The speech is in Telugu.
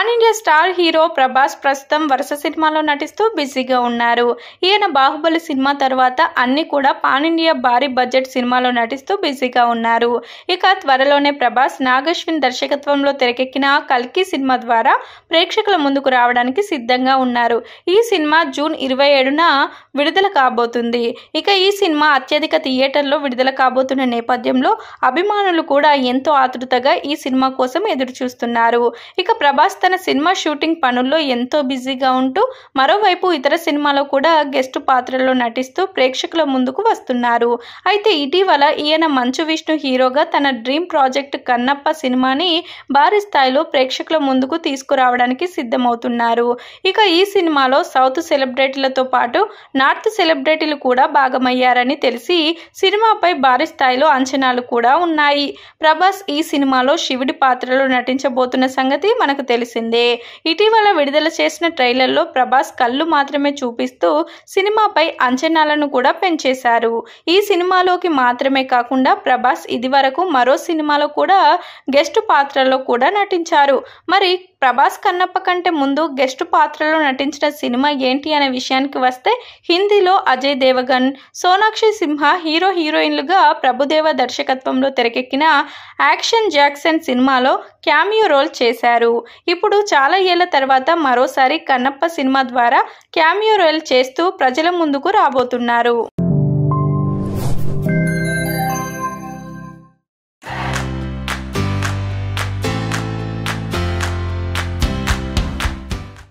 Pan India star hero Prabhas ప్రస్తుతం వరుస సినిమాలో నటిస్తూ బిజీగా ఉన్నారు. ఈయన బాహుబలి సినిమా తర్వాత అన్ని కూడా పాన్ ఇండియా భారీ బడ్జెట్ సినిమాలో నటిస్తూ బిజీగా ఉన్నారు. ఇక త్వరలోనే ప్రభాస్ నాగశ్విన్ దర్శకత్వంలో తెరకెక్కిన కల్కి సినిమా ద్వారా ప్రేక్షకుల ముందుకు రావడానికి సిద్ధంగా ఉన్నారు. ఈ సినిమా జూన్ 27న విడుదల కాబోతుంది. ఇక ఈ సినిమా అత్యధిక థియేటర్లో విడుదల కాబోతున్న నేపథ్యంలో అభిమానులు కూడా ఎంతో ఆతృతగా ఈ సినిమా కోసం ఎదురు చూస్తున్నారు. ఇక ప్రభాస్ తన సినిమా షూటింగ్ పనుల్లో ఎంతో బిజీగా ఉంటూ మరోవైపు ఇతర సినిమాలో కూడా గెస్ట్ పాత్రల్లో నటిస్తూ ప్రేక్షకుల ముందుకు వస్తున్నారు. అయితే ఇటీవల ఈయన మంచు విష్ణు హీరోగా తన డ్రీమ్ ప్రాజెక్ట్ కన్నప్ప సినిమాని భారీ స్థాయిలో ప్రేక్షకుల ముందుకు తీసుకురావడానికి సిద్ధమవుతున్నారు. ఇక ఈ సినిమాలో సౌత్ సెలబ్రిటీలతో పాటు నార్త్ సెలబ్రిటీలు కూడా భాగమయ్యారని తెలిసి సినిమాపై భారీ స్థాయిలో అంచనాలు కూడా ఉన్నాయి. ప్రభాస్ ఈ సినిమాలో శివుడి పాత్రలో నటించబోతున్న సంగతి మనకు తెలిసిందే. ఇటీవల విడుదల చేసిన ట్రైలర్లో ప్రభాస్ కళ్ళు మాత్రమే చూపిస్తూ సినిమాపై అంచనాలను కూడా పెంచేశారు. ఈ సినిమాలోకి మాత్రమే కాకుండా ప్రభాస్ ఇదివరకు మరో సినిమాలో కూడా గెస్ట్ పాత్రలో కూడా నటించారు. మరి ప్రభాస్ కన్నప్ప కంటే ముందు గెస్ట్ పాత్రలో నటించిన సినిమా ఏంటి అనే విషయానికి వస్తే హిందీలో అజయ్ దేవగన్, సోనాక్షి సిన్హా హీరోయిన్లుగా ప్రభుదేవ దర్శకత్వంలో తెరకెక్కిన యాక్షన్ జాక్సన్ సినిమాలో క్యామియో రోల్ చేశారు. ఇప్పుడు చాలా ఏళ్ల తర్వాత మరోసారి కన్నప్ప సినిమా ద్వారా క్యామియో రోల్ చేస్తూ ప్రజల ముందుకు రాబోతున్నారు.